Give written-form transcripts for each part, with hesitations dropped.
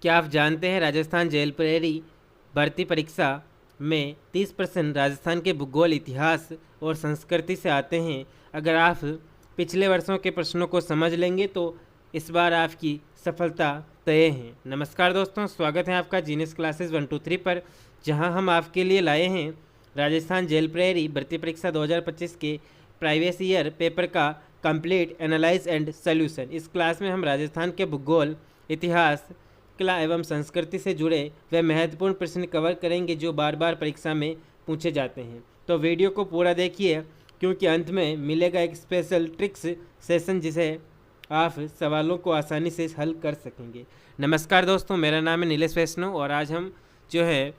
क्या आप जानते हैं राजस्थान जेल प्रहरी भर्ती परीक्षा में 30% राजस्थान के भूगोल, इतिहास और संस्कृति से आते हैं। अगर आप पिछले वर्षों के प्रश्नों को समझ लेंगे तो इस बार आपकी सफलता तय है। नमस्कार दोस्तों, स्वागत है आपका जीनियस क्लासेस 1 2 3 पर, जहां हम आपके लिए लाए हैं राजस्थान जेल प्रहरी भर्ती परीक्षा 2025 के प्रीवियस ईयर पेपर का कंप्लीट एनालाइज एंड सॉल्यूशन। इस क्लास में हम राजस्थान के भूगोल, इतिहास, कला एवं संस्कृति से जुड़े वे महत्वपूर्ण प्रश्न कवर करेंगे जो बार बार परीक्षा में पूछे जाते हैं। तो वीडियो को पूरा देखिए, क्योंकि अंत में मिलेगा एक स्पेशल ट्रिक्स सेशन जिसे आप सवालों को आसानी से हल कर सकेंगे। नमस्कार दोस्तों, मेरा नाम है नीलेश वैष्णव और आज हम जो है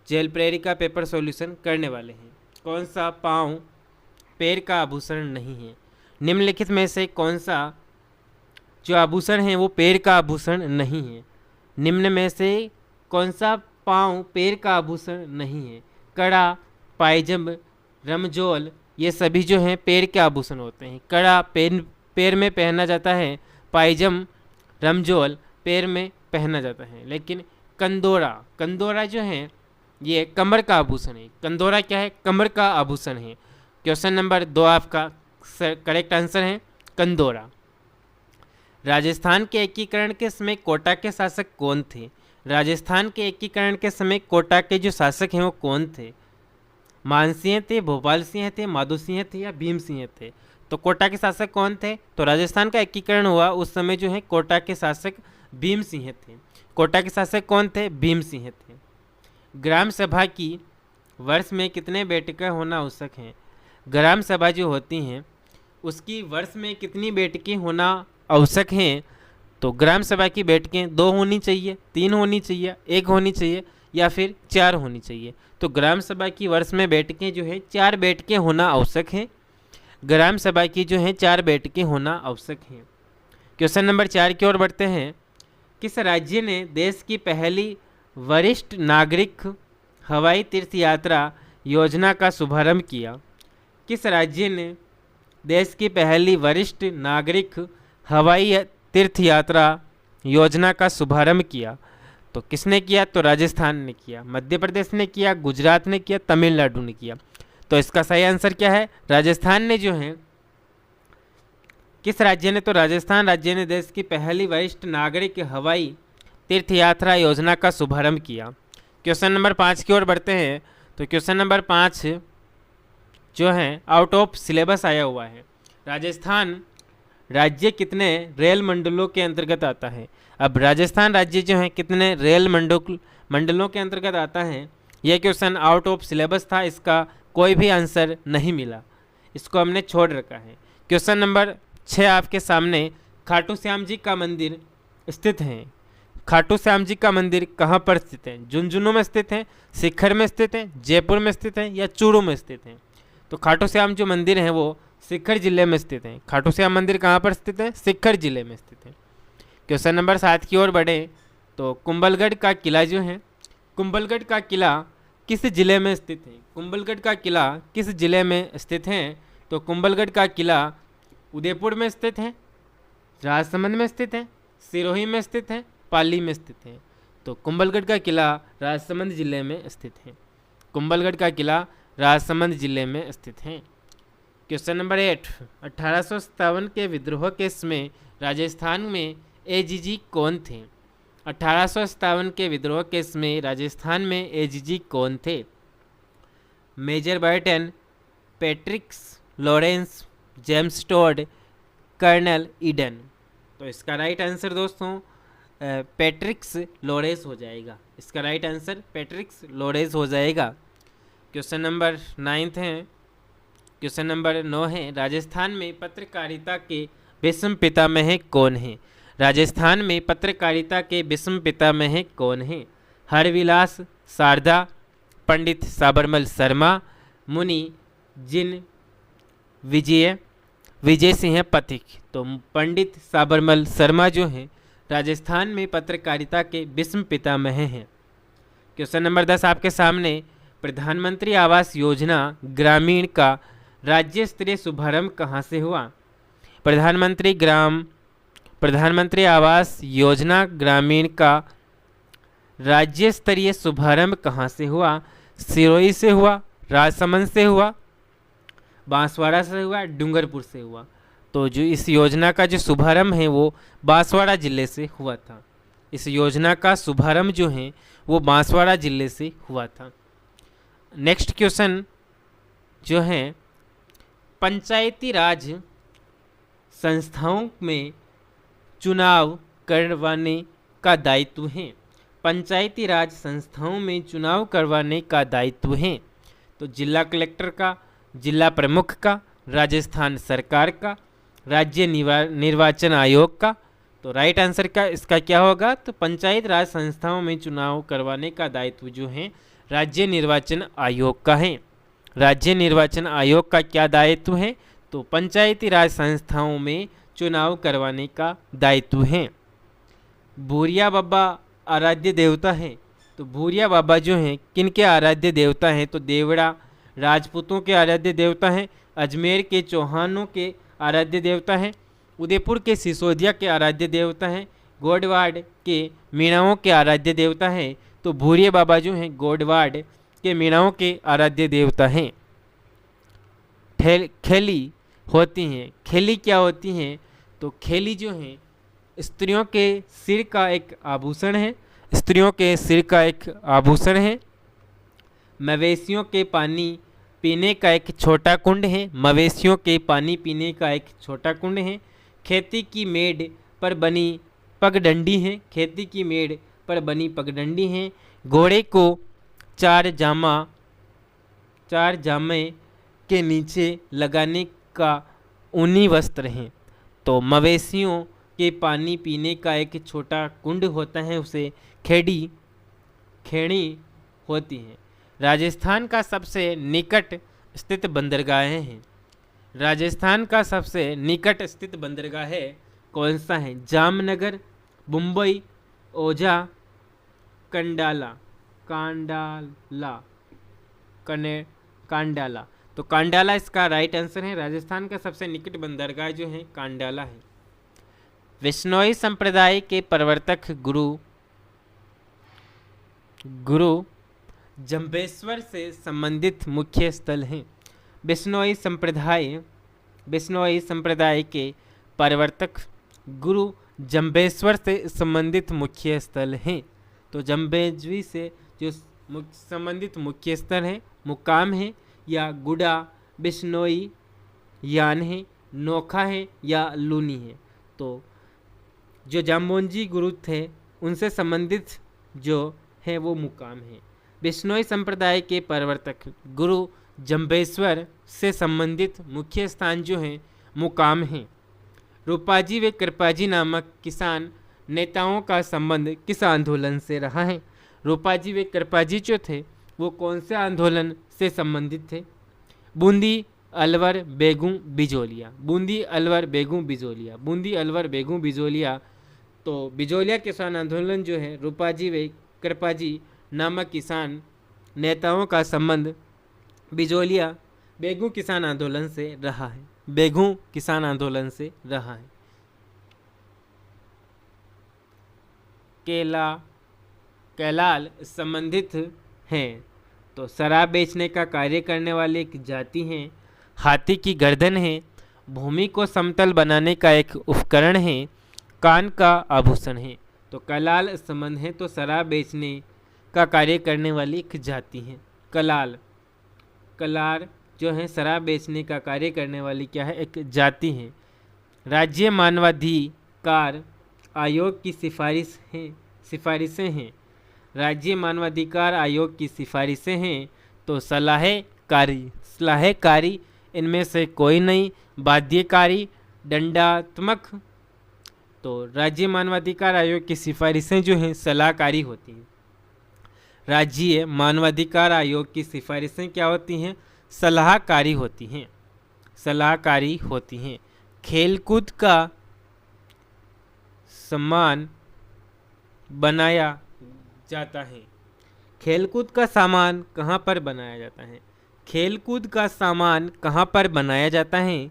जेल प्रहरी का पेपर सॉल्यूशन करने वाले हैं। कौन सा पाँव पैर का आभूषण नहीं है? निम्नलिखित में से कौन सा जो आभूषण है वो पैर का आभूषण नहीं है? निम्न में से कौन सा पाँव पैर का आभूषण नहीं है? कड़ा, पायजम, रमजोल, ये सभी जो हैं पैर के आभूषण होते हैं। कड़ा पैर में पहना जाता है, पायजम, रमजोल पैर में पहना जाता है। लेकिन कंदोरा जो है ये कमर का आभूषण है। कंदोरा क्या है? कमर का आभूषण है। क्वेश्चन नंबर 2 आपका करेक्ट आंसर है कंदोरा। राजस्थान के एकीकरण के समय कोटा के शासक कौन थे? राजस्थान के एकीकरण के समय कोटा के जो शासक हैं वो कौन थे? मानसिंह थे, भोपाल सिंह थे, माधो सिंह थे या भीम सिंह थे? तो कोटा के शासक कौन थे? तो राजस्थान का एकीकरण हुआ उस समय जो है कोटा के शासक भीम सिंह थे। कोटा के शासक कौन थे? भीम सिंह थे। ग्राम सभा की वर्ष में कितने बैठकें होना आवश्यक हैं? ग्राम सभा जो होती हैं उसकी वर्ष में कितनी बैठकें होना आवश्यक हैं? तो ग्राम सभा की बैठकें 2 होनी चाहिए, 3 होनी चाहिए, 1 होनी चाहिए या फिर 4 होनी चाहिए। तो ग्राम सभा की वर्ष में बैठकें जो है 4 बैठकें होना आवश्यक है। ग्राम सभा की जो है 4 बैठकें होना आवश्यक हैं। क्वेश्चन नंबर 4 की ओर बढ़ते हैं। किस राज्य ने देश की पहली वरिष्ठ नागरिक हवाई तीर्थ यात्रा योजना का शुभारंभ किया? किस राज्य ने देश की पहली वरिष्ठ नागरिक हवाई तीर्थ यात्रा योजना का शुभारंभ किया? तो किसने किया? तो राजस्थान ने किया, मध्य प्रदेश ने किया, गुजरात ने किया, तमिलनाडु ने किया। तो इसका सही आंसर क्या है? राजस्थान ने जो है, किस राज्य ने? तो राजस्थान राज्य ने देश की पहली वरिष्ठ नागरिक हवाई तीर्थ यात्रा योजना का शुभारंभ किया। क्वेश्चन नंबर 5 की ओर बढ़ते हैं। तो क्वेश्चन नंबर 5 जो है आउट ऑफ सिलेबस आया हुआ है। राजस्थान राज्य कितने रेल मंडलों के अंतर्गत आता है? अब राजस्थान राज्य जो है कितने रेल मंडलों के अंतर्गत आता है, यह क्वेश्चन आउट ऑफ सिलेबस था, इसका कोई भी आंसर नहीं मिला, इसको हमने छोड़ रखा है। क्वेश्चन नंबर 6 आपके सामने, खाटू श्याम जी का मंदिर स्थित है। खाटू श्याम जी का मंदिर कहाँ पर स्थित है? झुंझुनू में स्थित है, सीकर में स्थित है, जयपुर में स्थित है या चूरू में स्थित है? तो खाटू श्याम जो मंदिर है वो सीकर जिले में स्थित है। खाटू श्याम मंदिर कहाँ पर स्थित है? सीकर जिले में स्थित है। क्वेश्चन नंबर 7 की ओर बढ़े तो कुंभलगढ़ का किला जो है, कुंभलगढ़ का किला किस जिले में स्थित है? कुंभलगढ़ का किला किस जिले में स्थित है? तो कुंभलगढ़ का किला उदयपुर में स्थित है, राजसमंद में स्थित है, सिरोही में स्थित है, पाली में स्थित है। तो कुंभलगढ़ का किला राजसमंद जिले में स्थित है। कुंभलगढ़ का किला राजसमंद जिले में स्थित है। क्वेश्चन नंबर 8, 1857 के विद्रोह के समय राजस्थान में एजीजी कौन थे? 1857 के विद्रोह के समय राजस्थान में एजीजी कौन थे? Major Burton, Patricks Lawrence, James Tod, colonel Eden. तो इसका राइट आंसर दोस्तों पैट्रिक्स लॉरेंस हो जाएगा। इसका राइट आंसर पैट्रिक्स लॉरेंस हो जाएगा। क्वेश्चन नंबर 9 है, क्वेश्चन नंबर 9 है, राजस्थान में पत्रकारिता के विश्व पितामह कौन है? राजस्थान में पत्रकारिता के विश्व पितामह कौन है? हरविलास शारदा, पंडित साबरमल शर्मा, मुनि जिन विजय सिंह पथिक। तो पंडित साबरमल शर्मा जो हैं राजस्थान में पत्रकारिता के विश्व पितामह हैं। क्वेश्चन नंबर 10 आपके सामने, प्रधानमंत्री आवास योजना ग्रामीण का राज्य स्तरीय शुभारंभ कहाँ से हुआ? प्रधानमंत्री आवास योजना ग्रामीण का राज्य स्तरीय शुभारंभ कहाँ से हुआ? सिरोही से हुआ, राजसमंद से हुआ, बांसवाड़ा से हुआ, डूंगरपुर से हुआ। तो जो इस योजना का जो शुभारंभ है वो बांसवाड़ा जिले से हुआ था। इस योजना का शुभारंभ जो है वो बांसवाड़ा जिले से हुआ था। नेक्स्ट क्वेश्चन जो है, पंचायती राज संस्थाओं में चुनाव करवाने का दायित्व है। पंचायती राज संस्थाओं में चुनाव करवाने का दायित्व है तो जिला कलेक्टर का, जिला प्रमुख का, राजस्थान सरकार का, राज्य निर्वाचन आयोग का। तो राइट आंसर का इसका क्या होगा? तो पंचायत राज संस्थाओं में चुनाव करवाने का दायित्व जो है राज्य निर्वाचन आयोग का है। राज्य निर्वाचन आयोग का क्या दायित्व है? तो पंचायती राज संस्थाओं में चुनाव करवाने का दायित्व है। भूरिया बाबा आराध्य देवता है। तो भूरिया बाबा जो हैं किनके आराध्य देवता हैं? तो देवड़ा राजपूतों के आराध्य देवता हैं, अजमेर के चौहानों के आराध्य देवता हैं, उदयपुर के सिसोदिया के आराध्य देवता हैं, गोडवाड़ के मीणाओं के आराध्य देवता हैं। तो भूरिया बाबा जो हैं गोडवाड़ के मीणाओं के आराध्य देवता हैं। खेली होती हैं। खेली क्या होती हैं? तो खेली जो हैं स्त्रियों के सिर का एक आभूषण है। स्त्रियों के सिर का एक आभूषण है। मवेशियों के पानी पीने का एक छोटा कुंड है। मवेशियों के पानी पीने का एक छोटा कुंड है। खेती की मेड़ पर बनी पगडंडी है। खेती की मेड़ पर बनी पगडंडी है। घोड़े को चार जामे के नीचे लगाने का ऊनी वस्त्र है। तो मवेशियों के पानी पीने का एक छोटा कुंड होता है, उसे खेड़ी होती है। राजस्थान का सबसे निकट स्थित बंदरगाहें हैं। राजस्थान का सबसे निकट स्थित बंदरगाह कौन सा है? जामनगर, मुंबई, ओझा, कांडाला। तो कांडाला इसका राइट आंसर है। राजस्थान का सबसे निकट बंदरगाह जो है कांडाला है। विश्नोई संप्रदाय के प्रवर्तक गुरु जंबेश्वर से संबंधित मुख्य स्थल हैं। बिश्नोई संप्रदाय के प्रवर्तक गुरु जंबेश्वर से संबंधित मुख्य स्थल हैं। तो जंबेजवी से जो संबंधित मुख्य स्थल है, मुकाम है, या गुडा, बिश्नोई, यान है, नोखा है, या लूनी है। तो जो जाम्बोजी गुरु थे उनसे संबंधित जो है वो मुकाम है। बिश्नोई संप्रदाय के प्रवर्तक गुरु जंबेश्वर से संबंधित मुख्य स्थान जो हैं मुकाम हैं। रूपाजी व कृपाजी नामक किसान नेताओं का संबंध किस आंदोलन से रहा है? रूपाजी व कृपाजी जो थे वो कौन से आंदोलन से संबंधित थे? बूंदी, अलवर, बेगू, बिजोलिया। बूंदी, अलवर, बेगू, बिजोलिया। बूंदी, अलवर, बेगू, बिजोलिया। तो बिजोलिया किसान आंदोलन जो है रूपाजी व कृपाजी नामक किसान नेताओं का संबंध बिजोलिया बेगू किसान आंदोलन से रहा है। बेगू किसान आंदोलन से रहा है। कैलाल संबंधित हैं। तो शराब बेचने का कार्य करने वाली एक जाति है। हाथी की गर्दन है। भूमि को समतल बनाने का एक उपकरण है। कान का आभूषण है। तो कैलाल संबंध है तो शराब बेचने का कार्य करने वाली एक जाति है कलार जो है शराब बेचने का कार्य करने वाली क्या है? एक जाति है। राज्य मानवाधिकार आयोग की सिफारिशें हैं। राज्य मानवाधिकार आयोग की सिफारिशें हैं तो सलाहकारी इनमें से कोई नहीं। बाध्यकारी, दंडात्मक। तो राज्य मानवाधिकार आयोग की सिफारिशें जो हैं सलाहकारी होती हैं। राज्य मानवाधिकार आयोग की सिफारिशें क्या होती हैं? सलाहकारी होती हैं। खेलकूद का सामान बनाया जाता है। खेलकूद का सामान कहाँ पर बनाया जाता है? खेलकूद का सामान कहाँ पर बनाया जाता है?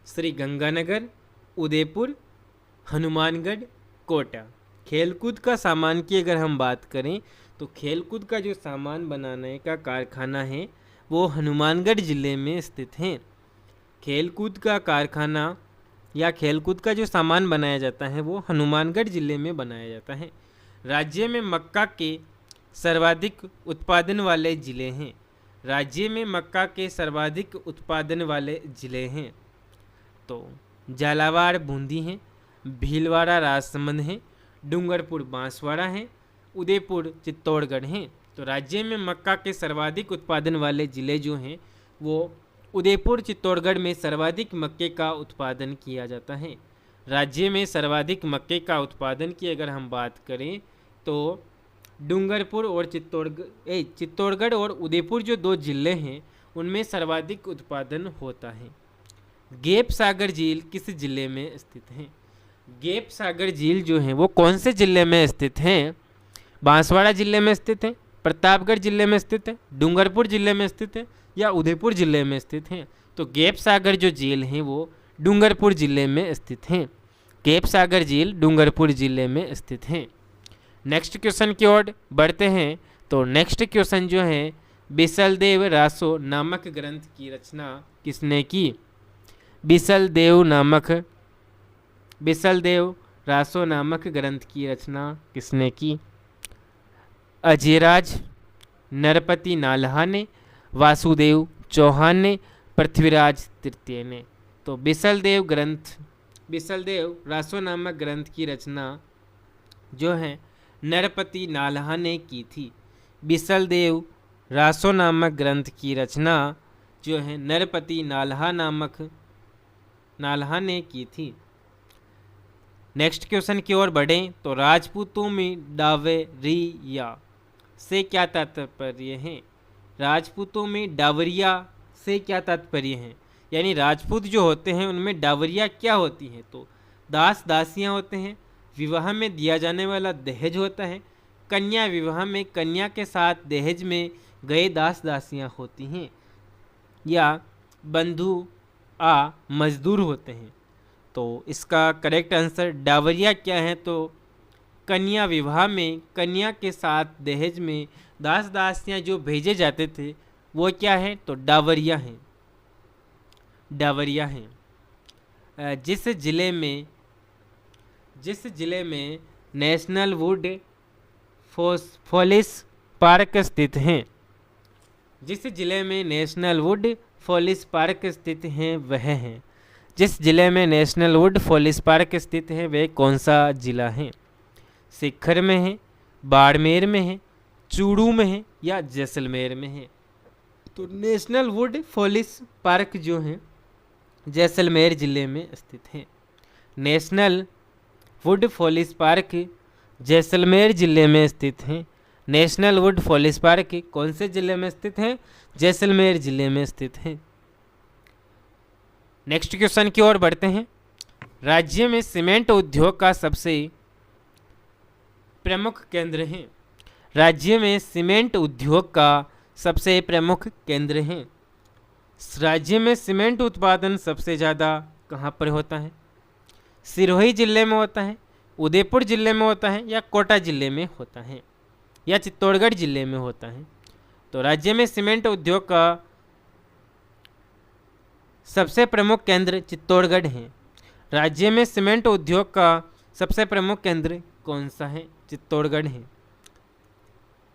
श्री गंगानगर, उदयपुर, हनुमानगढ़, कोटा। खेलकूद का सामान की अगर हम बात करें तो खेलकूद का जो सामान बनाने का कारखाना है वो हनुमानगढ़ ज़िले में स्थित है। खेलकूद का कारखाना या खेलकूद का जो सामान बनाया जाता है वो हनुमानगढ़ ज़िले में बनाया जाता है। राज्य में मक्का के सर्वाधिक उत्पादन वाले ज़िले हैं। राज्य में मक्का के सर्वाधिक उत्पादन वाले ज़िले हैं तो झालावाड़ बूंदी हैं, भीलवाड़ा राजसमंद हैं, डूंगरपुर बांसवाड़ा हैं, उदयपुर चित्तौड़गढ़ हैं। तो राज्य में मक्का के सर्वाधिक उत्पादन वाले ज़िले जो हैं वो उदयपुर चित्तौड़गढ़ में सर्वाधिक मक्के का उत्पादन किया जाता है। राज्य में सर्वाधिक मक्के का उत्पादन की अगर हम बात करें तो डूंगरपुर और चित्तौड़गढ़ और उदयपुर जो 2 ज़िले हैं उनमें सर्वाधिक उत्पादन होता है। गैप सागर झील किस ज़िले में स्थित है? गैप सागर झील जो है वो कौन से ज़िले में स्थित हैं? बांसवाड़ा ज़िले में स्थित है, प्रतापगढ़ ज़िले में स्थित है, डूंगरपुर ज़िले में स्थित है या उदयपुर ज़िले में स्थित हैं? तो गैप सागर जो झील है वो डूंगरपुर ज़िले में स्थित हैं। गैप सागर झील डूंगरपुर ज़िले में स्थित हैं। नेक्स्ट क्वेश्चन की ओर बढ़ते हैं। तो नेक्स्ट क्वेश्चन जो है, बिसलदेव रासो नामक ग्रंथ की रचना किसने की? बिसलदेव रासो नामक ग्रंथ की रचना किसने की? अजयराज, नरपति नाल्हा ने, वासुदेव चौहान ने, पृथ्वीराज तृतीय ने। तो बिसलदेव रासो नामक ग्रंथ की रचना जो है नरपति नाल्हा ने की थी। बिसलदेव रासो नामक ग्रंथ की रचना जो है नरपति नाल्हा ने की थी। नेक्स्ट क्वेश्चन की ओर बढ़ें तो राजपूतों में डावरिया से क्या तात्पर्य है? राजपूतों में डावरिया से क्या तात्पर्य है? यानी राजपूत जो होते हैं उनमें डावरिया क्या होती हैं? तो दास दासियां होते हैं, विवाह में दिया जाने वाला दहेज होता है, कन्या विवाह में कन्या के साथ दहेज में गए दास दासियां होती हैं, या बंधु मजदूर होते हैं। तो इसका करेक्ट आंसर डावरिया क्या है? तो कन्या विवाह में कन्या के साथ दहेज में दास दासियां जो भेजे जाते थे वो क्या है? तो डावरिया हैं। जिस जिले में नेशनल वुड फॉरेस्ट पार्क स्थित हैं, जिस जिले में नेशनल वुड फॉरेस्ट पार्क स्थित हैं वह है। जिस जिले में नेशनल वुड फॉरेस्ट पार्क स्थित है वह कौन सा जिला है? सीकर में है, बाड़मेर में है, चूरू में है या जैसलमेर में है? तो नेशनल वुड फॉरेस्ट पार्क जो है जैसलमेर ज़िले में स्थित है। National would forest park Jaisalmer ज़िले में स्थित है। नेशनल वुड फॉरेस्ट पार्क कौन से ज़िले में स्थित है? जैसलमेर ज़िले में स्थित है। नेक्स्ट क्वेश्चन की ओर बढ़ते हैं। राज्य में सीमेंट उद्योग का सबसे प्रमुख केंद्र है। राज्य में सीमेंट उद्योग का सबसे प्रमुख केंद्र है। राज्य में सीमेंट उत्पादन सबसे ज़्यादा कहाँ पर होता है? सिरोही जिले में होता है, उदयपुर जिले में होता है या कोटा जिले में होता है या चित्तौड़गढ़ जिले में होता है? तो राज्य में सीमेंट उद्योग का सबसे प्रमुख केंद्र चित्तौड़गढ़ है। राज्य में सीमेंट उद्योग का सबसे प्रमुख केंद्र कौन सा है? चित्तौड़गढ़ है।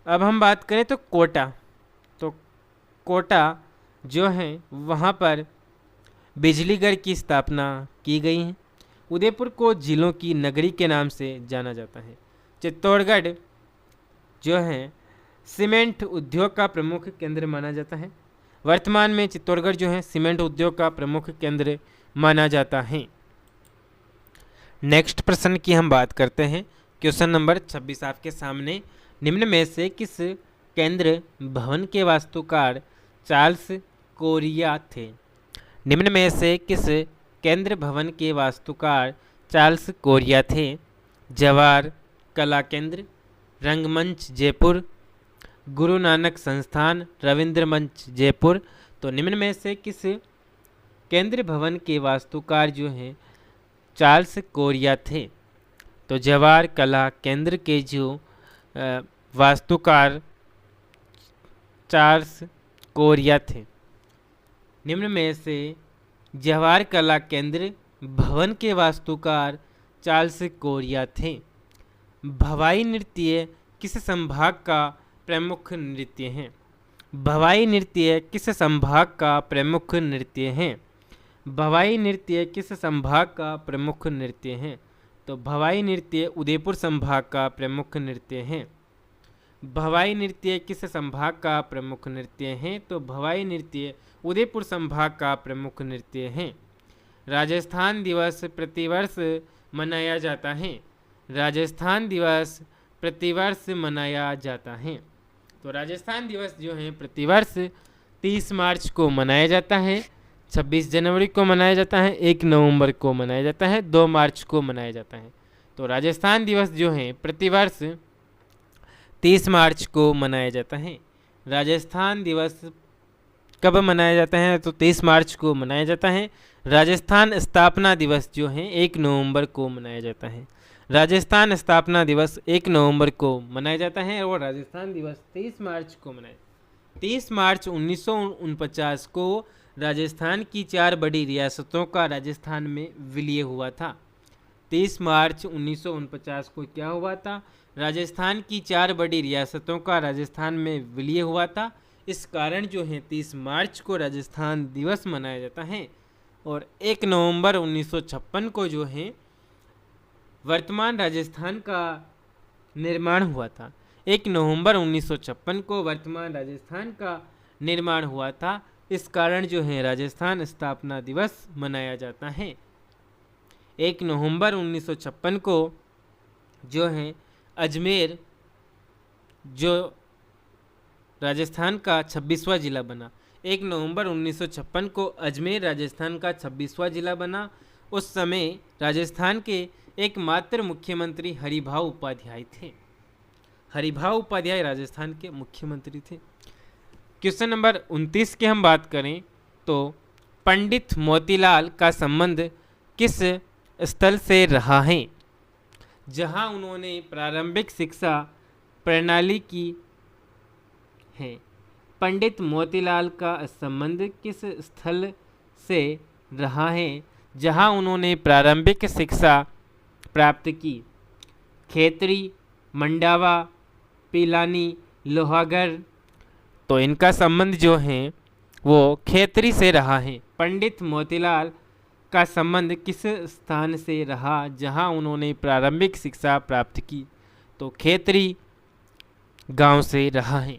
अब हम बात करें तो कोटा जो है वहाँ पर बिजली घर की स्थापना की गई है। उदयपुर को झीलों की नगरी के नाम से जाना जाता है। चित्तौड़गढ़ जो है सीमेंट उद्योग का प्रमुख केंद्र माना जाता है। वर्तमान में चित्तौड़गढ़ जो है सीमेंट उद्योग का प्रमुख केंद्र माना जाता है। नेक्स्ट प्रश्न की हम बात करते हैं। क्वेश्चन नंबर 26 आपके सामने, निम्न में से किस केंद्र भवन के वास्तुकार चार्ल्स कोरिया थे? निम्न में से किस केंद्र भवन के वास्तुकार चार्ल्स कोरिया थे? जवाहर कला केंद्र, रंगमंच जयपुर, गुरु नानक संस्थान, रविंद्र मंच जयपुर। तो निम्न में से किस केंद्र भवन के वास्तुकार जो हैं चार्ल्स कोरिया थे? तो जवाहर कला केंद्र के जो वास्तुकार चार्ल्स कोरिया थे। निम्न में से जवाहर कला केंद्र भवन के वास्तुकार चार्ल्स कोरिया थे। भवाई नृत्य किस संभाग का प्रमुख नृत्य है? भवाई नृत्य किस संभाग का प्रमुख नृत्य है? भवाई नृत्य किस संभाग का प्रमुख नृत्य है? तो भवाई नृत्य उदयपुर संभाग का प्रमुख नृत्य है। भवाई नृत्य किस संभाग का प्रमुख नृत्य है? तो भवाई नृत्य उदयपुर संभाग का प्रमुख नृत्य है। राजस्थान दिवस प्रतिवर्ष मनाया जाता है। राजस्थान दिवस प्रतिवर्ष मनाया जाता है। तो राजस्थान दिवस जो है प्रतिवर्ष 30 मार्च को मनाया जाता है, 26 जनवरी को मनाया जाता है, 1 नवंबर को मनाया जाता है, 2 मार्च को मनाया जाता है। तो राजस्थान दिवस जो है प्रतिवर्ष 30 मार्च को मनाया जाता है। राजस्थान दिवस कब मनाया जाता है? तो 30 मार्च को मनाया जाता है। राजस्थान स्थापना दिवस जो है 1 नवंबर को मनाया जाता है। राजस्थान स्थापना दिवस 1 नवंबर को मनाया जाता है और राजस्थान दिवस 30 मार्च को मनाया। 30 मार्च 1949 को राजस्थान की 4 बड़ी रियासतों का राजस्थान में विलय हुआ था। 30 मार्च 1949 को क्या हुआ था? राजस्थान की 4 बड़ी रियासतों का राजस्थान में विलय हुआ था। इस कारण जो है 30 मार्च को राजस्थान दिवस मनाया जाता है और 1 नवंबर 1956 को जो है वर्तमान राजस्थान का निर्माण हुआ था। 1 नवंबर 1956 को वर्तमान राजस्थान का निर्माण हुआ था। इस कारण जो है राजस्थान स्थापना दिवस मनाया जाता है। 1 नवंबर 1956 को जो है अजमेर जो राजस्थान का 26वां जिला बना। 1 नवंबर 1956 को अजमेर राजस्थान का 26वां जिला बना। उस समय राजस्थान के एकमात्र मुख्यमंत्री हरिभाऊ उपाध्याय थे। हरिभाऊ उपाध्याय राजस्थान के मुख्यमंत्री थे। क्वेश्चन नंबर 29 की हम बात करें तो पंडित मोतीलाल का संबंध किस स्थल से रहा है? जहां उन्होंने प्रारंभिक शिक्षा प्रणाली की है। पंडित मोतीलाल का संबंध किस स्थल से रहा है? जहां उन्होंने प्रारंभिक शिक्षा प्राप्त की। खेतरी, मंडावा, पिलानी, लोहागढ़। तो इनका संबंध जो है वो खेतरी से रहा है। पंडित मोतीलाल का संबंध किस स्थान से रहा जहां उन्होंने प्रारंभिक शिक्षा प्राप्त की? तो खेतरी गांव से रहा है।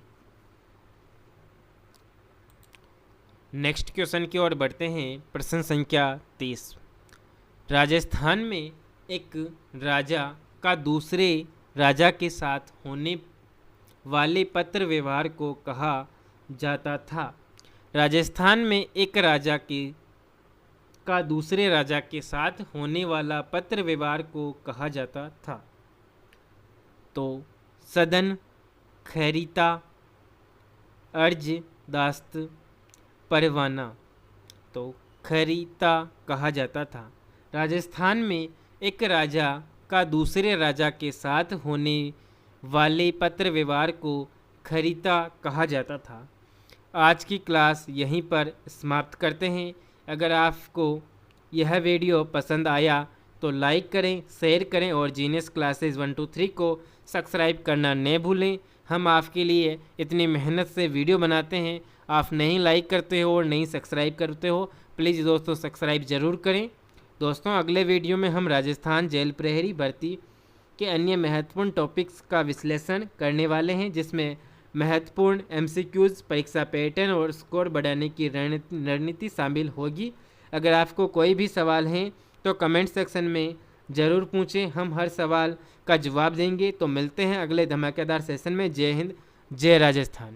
नेक्स्ट क्वेश्चन की ओर बढ़ते हैं। प्रश्न संख्या 30। राजस्थान में एक राजा का दूसरे राजा के साथ होने वाले पत्र व्यवहार को कहा जाता था। राजस्थान में एक राजा का दूसरे राजा के साथ होने वाला पत्र व्यवहार को कहा जाता था। तो सदन, खैरिता, अर्ज, दास्त, परवाना। तो खैरिता कहा जाता था। राजस्थान में एक राजा का दूसरे राजा के साथ होने वाले पत्र व्यवहार को खैरिता कहा जाता था। आज की क्लास यहीं पर समाप्त करते हैं। अगर आपको यह वीडियो पसंद आया तो लाइक करें, शेयर करें और जीनियस क्लासेस 1 2 3 को सब्सक्राइब करना न भूलें। हम आपके लिए इतनी मेहनत से वीडियो बनाते हैं, आप नहीं लाइक करते हो और नहीं सब्सक्राइब करते हो। प्लीज़ दोस्तों सब्सक्राइब ज़रूर करें। दोस्तों अगले वीडियो में हम राजस्थान जेल प्रहरी भर्ती के अन्य महत्वपूर्ण टॉपिक्स का विश्लेषण करने वाले हैं, जिसमें महत्वपूर्ण MCQs, परीक्षा पैटर्न और स्कोर बढ़ाने की रणनीति शामिल होगी। अगर आपको कोई भी सवाल हैं तो कमेंट सेक्शन में ज़रूर पूछें, हम हर सवाल का जवाब देंगे। तो मिलते हैं अगले धमाकेदार सेशन में। जय हिंद, जय राजस्थान।